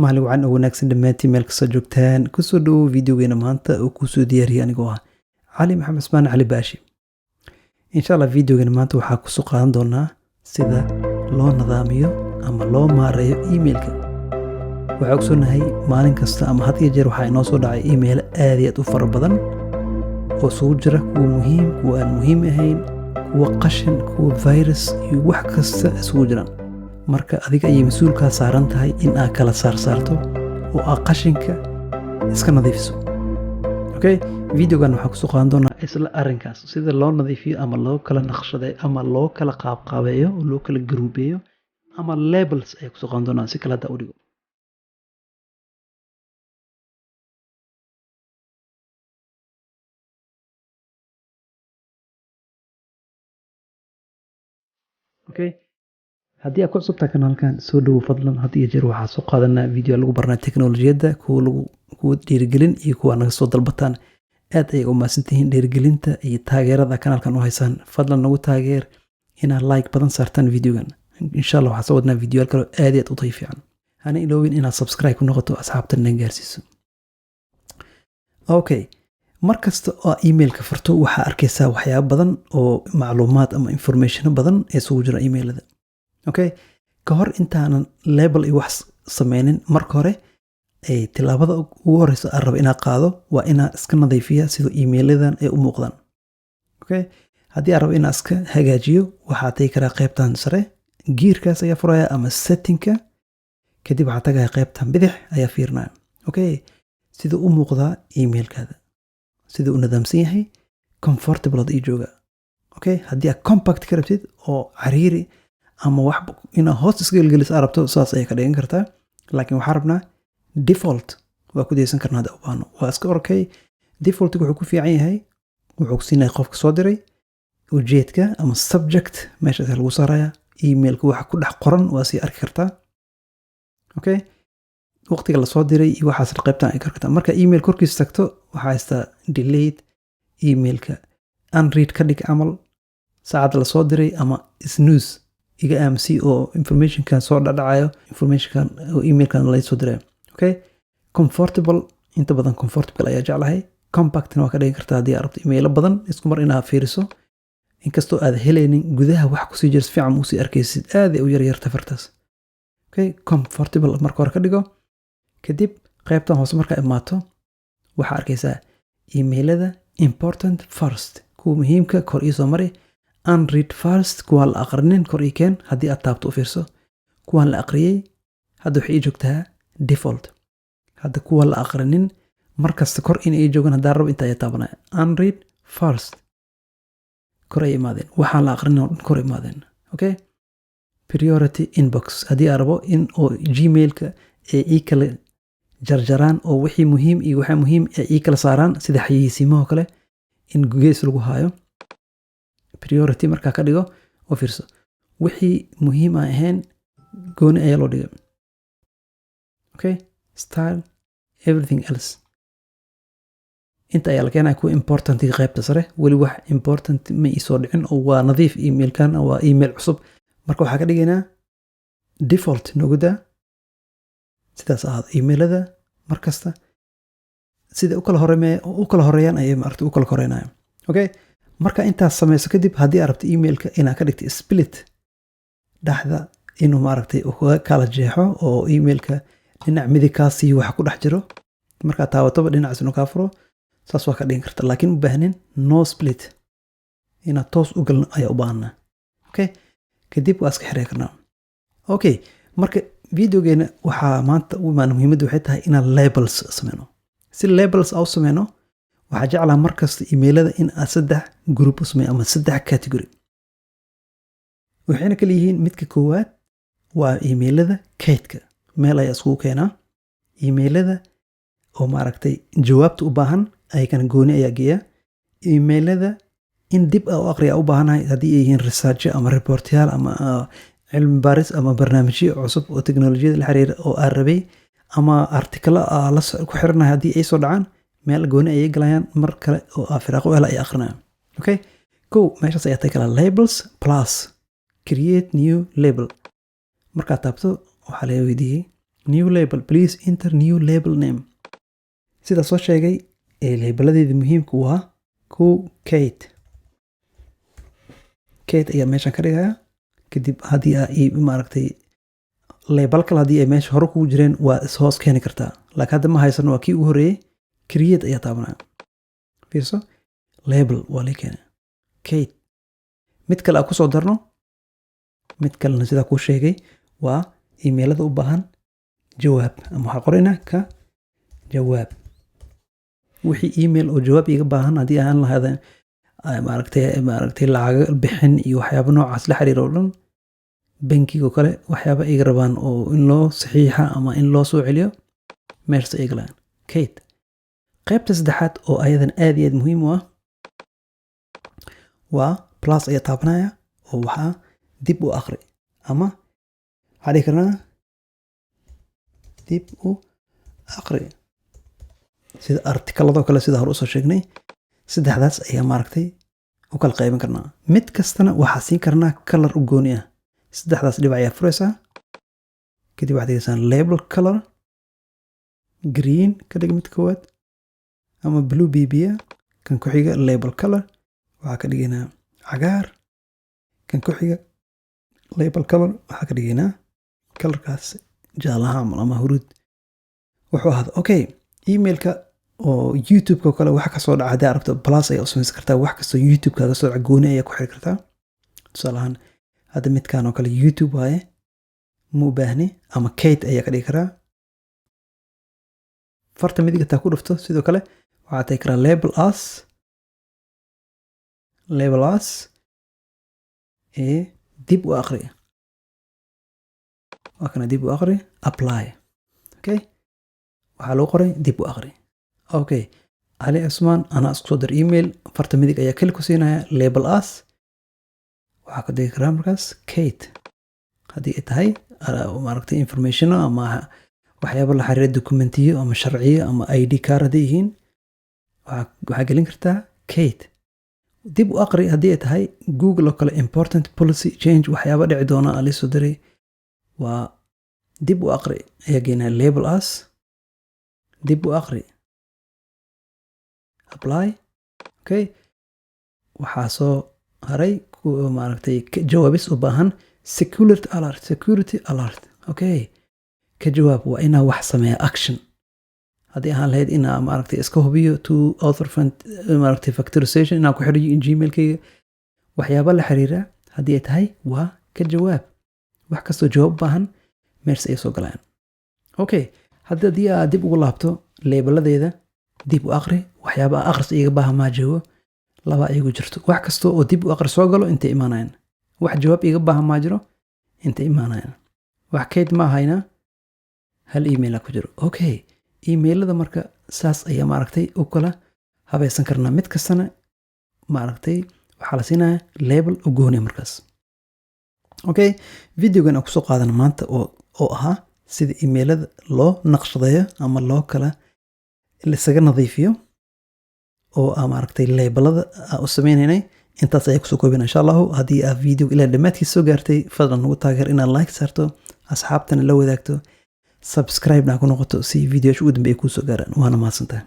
Maalin wacan oo wanaagsan dhammaantiin meel kasta joogtaan ku soo dhawow videogeena maanta oo ku soo diyaariyay anigoo ah Cali Maxamed Usmaan Cali Baashi. Insha Allah videogeena maanta waxaa ku soo qaadan doonaa sida loo nadaamiyo ama loo maareeyo emailka. Waxaa ogsoonahay maalin kasta ama had iyo jeer waxaa inoo soo dhacay email aad iyo aad u fara badan oo soo jira kuwa muhiim, kuwa aan muhiim ahayn, kuwa qashin, kuwa virus iyo wax kasta isugu jiraan. marka adiga ay mas'uulka saaran tahay in aad kala saarto oo aad qashinka iska nadiifiso. Okay, videogan waxaa ku soo qaadan doonaa isla arrinkaas sida loo nadiifiyo ama loo kala naqshadeeyo ama loo kala qaabqaabeeyo oo loo kala garuubeeyo ama labels ay ku soo qaadan doonaa si kala u dhigo. Okay, haddii aad ku cusub tahay kanaalkan soo dhawow fadlan had iyo jeer waxaa soo qaadanaa video lagu barnaa teknolojiyadda kuwa dhiirigelin iyo kuwa naga soo dalbataan. aad ayay u mahadsantihiin dhiirigelinta iyo taageerada kanaalkan u haysaan. fadlan nagu taageer inaad like badan saartaan videogan. insha Allah waxaa soo wadnaa video kale aad iyo aad u tayo fiican. hana iloowin inaad subscribe ku noqoto asxaabtana gaarsiiso. Okay, markasta oo emailka furto waxaa arkaysaa waxyaabo badan oo macluumaad ama information badan ee soo jira emailada. Okay, ka hor intaanan label iyo wax sameynin marka hore tilaabada ugu horeysa aan rabo inaad qaado waa inaad iska nadiifiyaa sida email-adan ay u muuqdaan. Okay, haddii aan rabo inaad iska hagaajiyo waxaad tagi karaa qaybtan sare, gearkaas ayaa furaya ama settingka, kadib waxaad tagayaa qaybtan bidix ayaa fiirinaya. Okay, sida u muuqdaa emailkaada, sida uu nidaamsan yahay, comfortable ii jooga. Okay, haddii aad compact ka rabtid oo cariiri ama wax inaad hoos iska gelgelis aad rabto saas ayaa ka dhigan kartaa, laakiin waxaan rabnaa default waa ku deysan karnaa hadda u baahno. waa iska okay. defaultiga wuxuu ku fiican yahay, wuxuu ku siinayaa qofka soo diray ujeedka ama subject meeshaas lagu saaraya, emailka waxa ku dhex qoran waa sii arki kartaa. Okay, waqtiga la soo diray iyo waxaas qaybtan ay kartaa. marka email korkiisa tagto waxaa haystaa delete emailka, unread ka dhig camal, saacada la soo diray ama snooze iga aamusi oo informationkan soo dhadhacayo, informationkan oo emailkan la soo diray. Okay, comfortable inta badan comfortable ayaa jeclahay. compactna waa ka dhigi kartaa haddii aad rabto emailo badan isku mar inaad fiiriso, inkastoo aad helaynin gudaha wax ku sii jira si fiican u sii arkaysid, aad ay u yaryarta fartaas. Okay, comfortable marka hore ka dhigo, kadib qaybtan hoose marka imaato waxaa arkaysaa emailada important first, kuwa muhiimka kor ii soo mari, unread first kuwa la aqrinin kor ii keen haddii aad taabto u fiirso, kuwan la aqriyay hadda waxay ii joogtaa default. hadda kuwa la aqrinin markasta kor in ay joogaan haddaan rabo inta ayaa taabanaya. unread first kor ay imaadeen, waxaan la aqrinin oo dhan kor imaadeen. Okay, priority inbox haddii aan rabo in oo gmailka ay ii kala jarjaraan oo wixii muhiim iyo waxa muhiim ay ii kala saaraan sida xayeysiimaha kale in gees lagu haayo. priority markaa ka dhigo oo fiirso, wixii muhiim aan ahayn gooni ayaa loo dhigay. Okay, style everything else inta ayaa la keenaya kuwa important qaybta sare. weli wax important ma ii soo dhicin oo waa nadiif emailkan, waa email cusub. marka waxaa ka dhigaynaa default nogoda sidaas ahaad emailada markasta sida u kala horeeyaan ayay maaragtay u kala horeynayaan. Okay, marka intaas samayso kadib haddii aad rabto emailka inaad ka dhigto split dhaxda inuu maaragtay kala jeexo oo emailka dhinac midigkaas iyo waxa ku dhex jiro marka taawatoba dhinacaas inuu ka furo, saas waa ka dhigin kartaa, laakiin u baahnin no split inaad toos u galno ayaa u baahanaa. Okay, kadib waa iska xirey karnaa. Okay, marka videogeena waxaa maanta u imaan muhiimaddu waxay tahay inaan labels sameyno. si labels au sameyno waxaa jeclaa markasta emailada in aad 3 group u sameeyo ama 3 category. waxayna kala yihiin midka koowaad waa emailada kaydka, meel ayaa iskugu keenaa. emailada oo maaragtay jawaabta u baahan ayagana gooni ayaa geeya. emailada in dib u aqriya u baahanahay haddii ay yihiin research ama reportyaal ama cilmi baaris ama barnaamijyo cusub oo teknolojiyada la xiriira oo aan rabay ama artikalo la ku xiranahay haddii ay soo dhacaan meel gooni ayay galayaan, mar kale oo firaaqo hela ay aqrinayaan. Okay, meeshaas ayaa tay kala labels plus create new label. markaad taabto waxaa la weydiiyey new label please enter new label name sida soo sheegay labeladeeda muhiimka waa Kate ayaa meeshan ka dhigaya kadib haddii ay maaragtay label kale haddii ay meesha hore kugu jireen waa hoos keeni kartaa laakiin hadda ma haysano waa kii ugu horeeyey create ayaa taabanaya fiirso label waa la keenay Kate mid kale aan ku soo darno mid kalena sida ku sheegay waa emailada u baahan jawaab ama waxa qoraynaa ka jawaab wixii email oo jawaab iga baahan haddii aan lahayn maaragtay lacag bixin iyo waxyaabo noocaas la xiriiro oo dhan bankiga kale waxyaabo iga rabaan oo in loo saxiixa ama in loo soo celiyo meesha iga laan Kate qaybta saddexaad oo ayadan aad iyo aad muhiim u ah waa plus ayaa taabanaya oo waxaa dib u akhri ama waxaa dhihi karnaa dib u akhri sida artikaladoo kale sida hore usoo sheegnay saddexdaas ayaa maaragtay u kala qaybin karnaa mid kastana waxaa siin karnaa color u gooni ah saddexdaas dhibac ayaa furaysaa kadib waxaad dhigaysaan label color green ka dhig mid koowaad ama blue bbia kan ku xiga label color waxaa ka dhigaynaa cagaar kan ku xiga label color waxaa ka dhigaynaa colorkaas jaalaha ama huruud wuxuu ahaada okay emailka oo YouTube-ka kale waxa ka soo dhaca haddii aragto plus ayaa u samaysan kartaa wax kastoo YouTube kaaga soo dhaca gooni ayaa ku xiri kartaa tusaale ahaan hadda midkaan oo kale YouTube waaye ma u baahni ama Kate ayaa ka dhigi karaa farta midiga taa ku dhufto sidoo kale waxaad tagi karaa label as dib u akhri waa kana dib u akhri apply okay waxaa loo qoray dib u akhri okay Ali Usman ana isku soo dir email farta midig ayaa kali ku siinaya label as waxaa ka dhigi karaa markaas Kate haddii ay tahay maaragtay information ama waxyaabo la xiriira dokumentiyo ama sharciyo ama ID card haddii yihiin waxaa gelin kartaa Kate dib u akhri haddii ay tahay Google oo kale important policy change waxyaabo dhici doona ali soo diray waa dib u akhri ayaa geenaa label as dib u akhri apply okay waxaa soo haray maaragtay jawaabis u baahan security alert okay ka jawaab waa inaa wax sameeya action haddii aan lahayd inaa maaragtay iska hubiyo to author maaragtay factorization inaa ku xiriyo gmailkayga waxyaabo la xiriira haddii ay tahay waa ka jawaab wax kastoo jawaab u baahan meers ay soo galaan okay haddii aad dib ugu laabto labeladeeda dib u akhri waxyaabo akhris iga baahan maa joogo laba igu jirto wax kasta oo dib u akhri soo galo intay imaanayaan wax jawaab iga baahan maa jiro intay imaanayaan wax Kate ma hayna hal email ku jiro okay emailada marka saas ayaa maaragtay u kala habaysan karnaa mid kastana maaragtay waxaa la siinaya label u gooni markaas okay videogan aan kusoo qaadana maanta oo ahaa sida emailada loo naqshadeeyo ama loo kala isaga nadiifiyo oo maaragtay labelada u sameynaynay intaas ayaa kusoo koobina insha allahu haddii aad video ilaa dhammaadkiisa soo gaartay fadlan nagu taageer inaad like saarto asxaabtana la wadaagto subscribe na ku noqoto si videoyaasha ugu dambeeya kuu soo gaaraan waana mahadsantahay